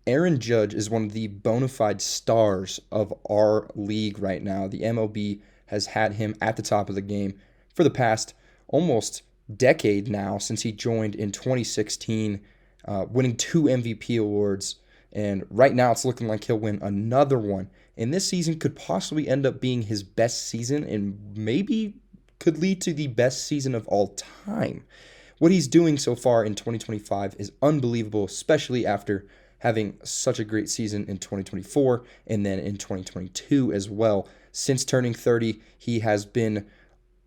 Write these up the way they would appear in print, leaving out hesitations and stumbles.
Aaron Judge is one of the bona fide stars of our league right now. The MLB has had him at the top of the game for the past almost decade now since he joined in 2016, winning two MVP awards. And right now it's looking like he'll win another one. And this season could possibly end up being his best season and maybe could lead to the best season of all time. What he's doing so far in 2025 is unbelievable, especially after having such a great season in 2024 and then in 2022 as well. Since turning 30, he has been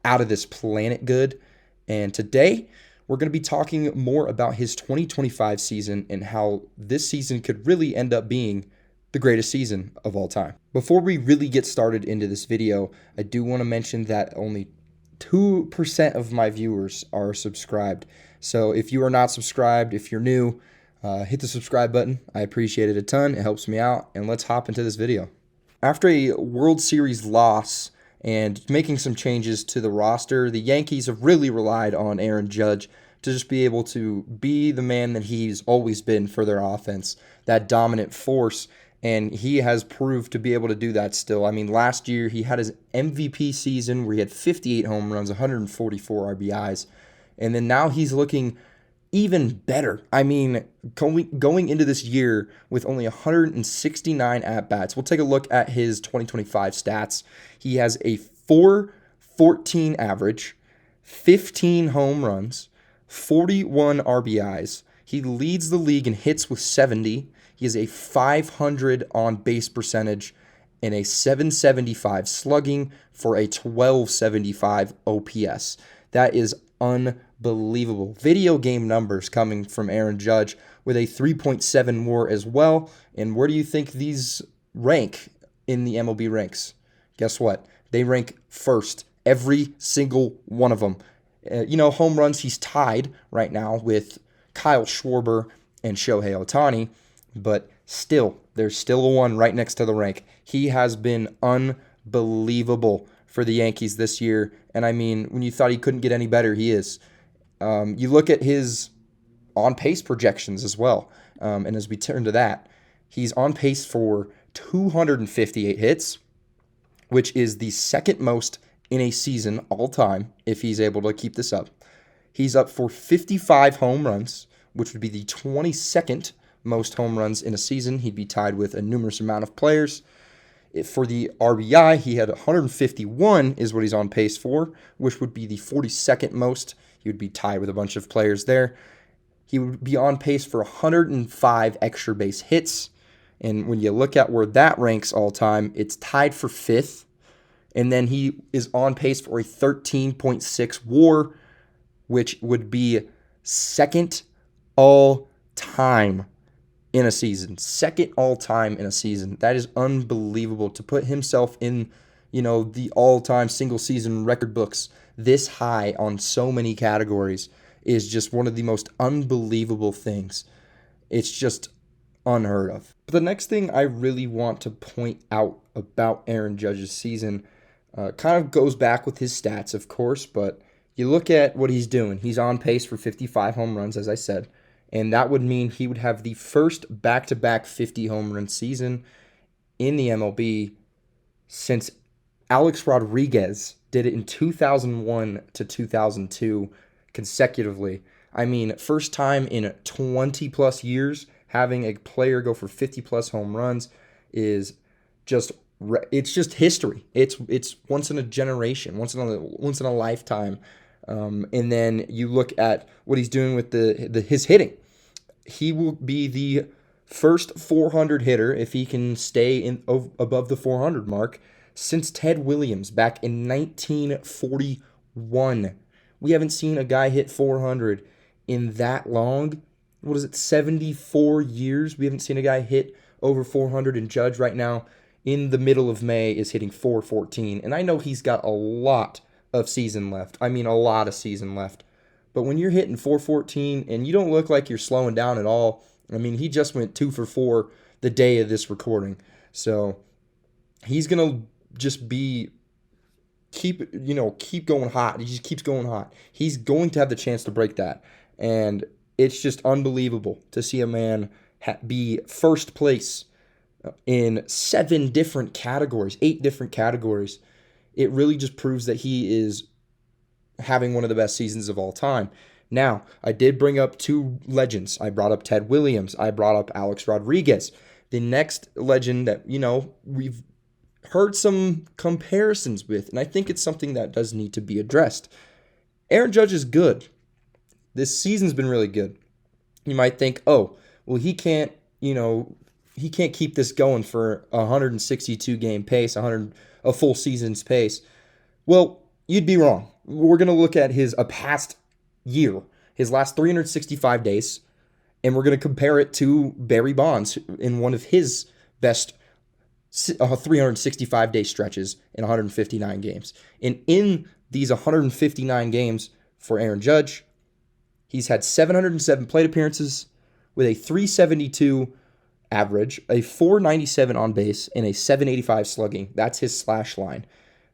out of this planet good. And today, we're going to be talking more about his 2025 season and how this season could really end up being the greatest season of all time. Before we really get started into this video, I do want to mention that only 2% of my viewers are subscribed. So if you are not subscribed, if you're new, hit the subscribe button. I appreciate it a ton. It helps me out. And let's hop into this video. After a World Series loss and making some changes to the roster, the Yankees have really relied on Aaron Judge to just be able to be the man that he's always been for their offense, that dominant force. And he has proved to be able to do that still. I mean, last year he had his MVP season where he had 58 home runs, 144 RBIs. And then now he's looking even better. I mean, going into this year with only 169 at-bats, we'll take a look at his 2025 stats. He has a 4.14 average, 15 home runs, 41 RBIs. He leads the league in hits with 70. He has a 500 on base percentage and a 775 slugging for a 1275 OPS. That is unbelievable. Video game numbers coming from Aaron Judge with a 3.7 WAR as well. And where do you think these rank in the MLB ranks? Guess what? They rank first, every single one of them. Home runs, he's tied right now with Kyle Schwarber and Shohei Ohtani, but still, there's still a one right next to the rank. He has been unbelievable for the Yankees this year, and I mean, when you thought he couldn't get any better, he is. You look at his on-pace projections as well, and as we turn to that, he's on pace for 258 hits, which is the second most in a season all time if he's able to keep this up. He's up for 55 home runs, which would be the 22nd most home runs in a season. He'd be tied with a numerous amount of players. For the RBI, he had 151 is what he's on pace for, which would be the 42nd most. He would be tied with a bunch of players there. He would be on pace for 105 extra base hits. And when you look at where that ranks all time, it's tied for fifth. And then he is on pace for a 13.6 WAR, which would be second all time in a season. Second all time in a season. That is unbelievable to put himself in, the all-time single season record books this high on so many categories is just one of the most unbelievable things. It's just unheard of. But the next thing I really want to point out about Aaron Judge's season kind of goes back with his stats, of course, but you look at what he's doing. He's on pace for 55 home runs, as I said. And that would mean he would have the first back-to-back 50 home run season in the MLB since Alex Rodriguez did it in 2001 to 2002 consecutively. I mean, first time in 20-plus years having a player go for 50-plus home runs is it's just history. It's once in a generation, once in a lifetime. And then you look at what he's doing with his hitting. He will be the first 400 hitter if he can stay above the 400 mark since Ted Williams back in 1941. We haven't seen a guy hit 400 in that long. What is it, 74 years? We haven't seen a guy hit over 400, and Judge right now in the middle of May is hitting 414. And I know he's got a lot of season left. I mean, a lot of season left. But when you're hitting 414 and you don't look like you're slowing down at all, I mean, he just went 2 for 4 the day of this recording. So he's going to just keep going hot. He just keeps going hot. He's going to have the chance to break that. And it's just unbelievable to see a man be first place in 7 different categories, 8 different categories. It really just proves that he is having one of the best seasons of all time. Now, I did bring up 2 legends. I brought up Ted Williams. I brought up Alex Rodriguez. The next legend that, we've heard some comparisons with, and I think it's something that does need to be addressed. Aaron Judge is good. This season's been really good. You might think, oh, well, he can't keep this going for a 162 game pace, a full season's pace. Well, you'd be wrong. We're going to look at a past year, his last 365 days, and we're going to compare it to Barry Bonds in one of his best 365-day stretches in 159 games. And in these 159 games for Aaron Judge, he's had 707 plate appearances with a 372 average, a 497 on base, and a 785 slugging. That's his slash line.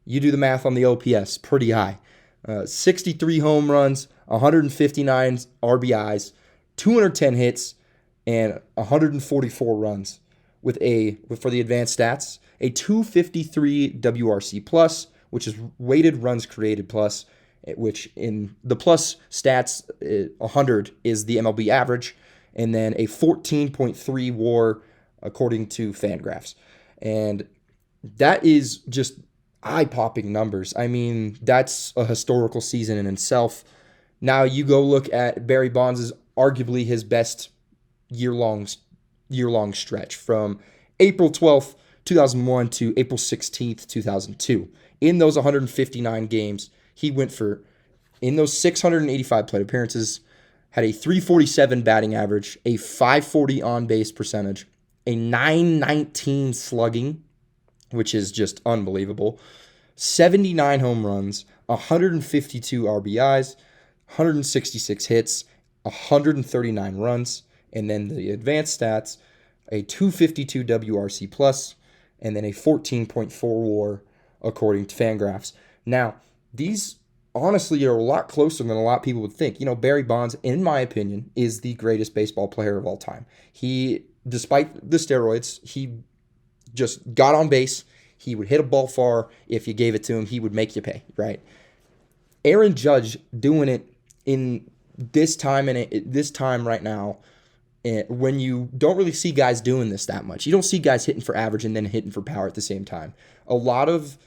You do the math on the OPS, pretty high. 63 home runs, 159 RBIs, 210 hits, and 144 runs for the advanced stats, a 253 WRC plus, which is weighted runs created plus, which in the plus stats, 100 is the MLB average, and then a 14.3 WAR according to Fangraphs. And that is just eye-popping numbers. I mean, that's a historical season in itself. Now you go look at Barry Bonds' arguably his best year-long stretch from April 12th, 2001 to April 16th, 2002. In those 159 games, he went in those 685 plate appearances, had a 347 batting average, a 540 on-base percentage, a 919 slugging, which is just unbelievable, 79 home runs, 152 RBIs, 166 hits, 139 runs, and then the advanced stats, a 252 WRC plus, and then a 14.4 WAR according to Fangraphs. Now, these honestly are a lot closer than a lot of people would think. Barry Bonds, in my opinion, is the greatest baseball player of all time. He, despite the steroids, he just got on base. He would hit a ball far. If you gave it to him, he would make you pay, right? Aaron Judge doing it in this time right now, when you don't really see guys doing this that much. You don't see guys hitting for average and then hitting for power at the same time. A lot of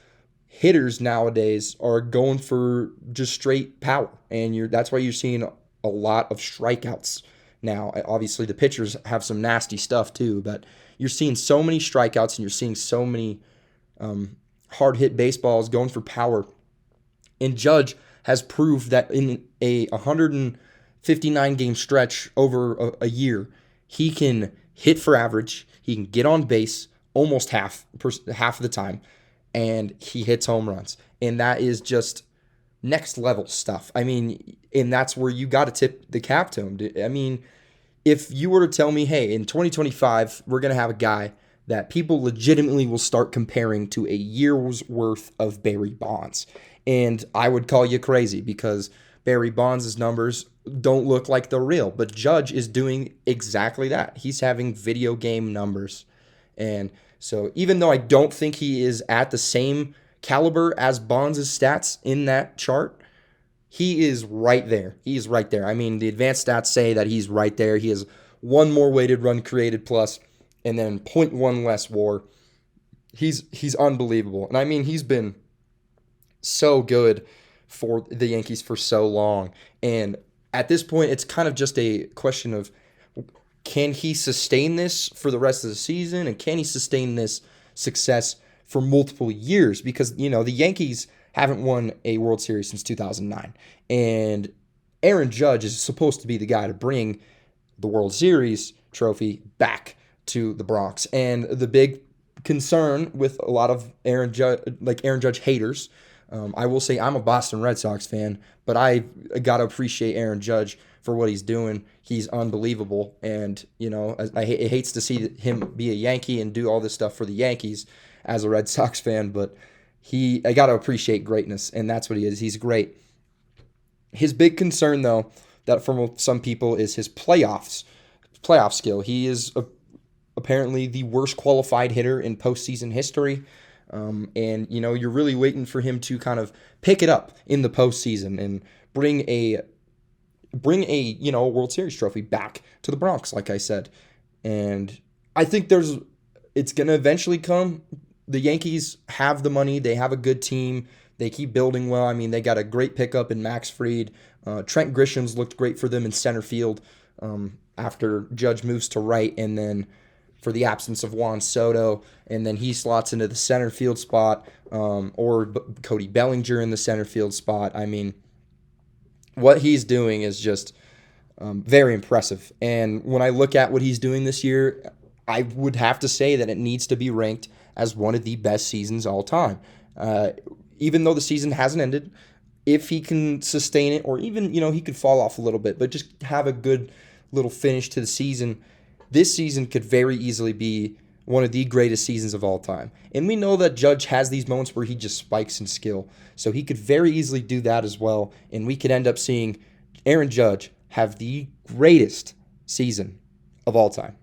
hitters nowadays are going for just straight power, and that's why you're seeing a lot of strikeouts now. Obviously, the pitchers have some nasty stuff too, but you're seeing so many strikeouts and you're seeing so many hard hit baseballs going for power. And Judge has proved that in a 159 game stretch over a year, he can hit for average, he can get on base almost half of the time, and he hits home runs. And that is just next level stuff. I mean, and that's where you got to tip the cap to him. I mean, if you were to tell me, hey, in 2025, we're going to have a guy that people legitimately will start comparing to a year's worth of Barry Bonds, and I would call you crazy, because Barry Bonds' numbers don't look like they're real. But Judge is doing exactly that. He's having video game numbers. And so even though I don't think he is at the same caliber as Bonds' stats in that chart, he is right there. He is right there. I mean, the advanced stats say that he's right there. He has one more weighted run created plus, and then 0.1 less WAR. He's unbelievable. And I mean, he's been so good for the Yankees for so long. And at this point, it's kind of just a question of, can he sustain this for the rest of the season? And can he sustain this success for multiple years? Because, the Yankees haven't won a World Series since 2009. And Aaron Judge is supposed to be the guy to bring the World Series trophy back to the Bronx. And the big concern with a lot of Aaron Judge haters, I will say I'm a Boston Red Sox fan, but I got to appreciate Aaron Judge for what he's doing. He's unbelievable. And, it hates to see him be a Yankee and do all this stuff for the Yankees as a Red Sox fan, but I got to appreciate greatness, and that's what he is. He's great. His big concern, though, that from some people is his playoffs playoff skill. He is apparently the worst qualified hitter in postseason history. And you're really waiting for him to kind of pick it up in the postseason and bring a World Series trophy back to the Bronx, like I said. And I think it's gonna eventually come. The Yankees have the money. They have a good team. They keep building well. I mean, they got a great pickup in Max Fried. Trent Grisham's looked great for them in center field after Judge moves to right, and then for the absence of Juan Soto, and then he slots into the center field spot, or Cody Bellinger in the center field spot. I mean, what he's doing is just very impressive. And when I look at what he's doing this year, I would have to say that it needs to be ranked as one of the best seasons all time. Even though the season hasn't ended, if he can sustain it, or even, he could fall off a little bit, but just have a good little finish to the season, this season could very easily be one of the greatest seasons of all time. And we know that Judge has these moments where he just spikes in skill. So he could very easily do that as well. And we could end up seeing Aaron Judge have the greatest season of all time.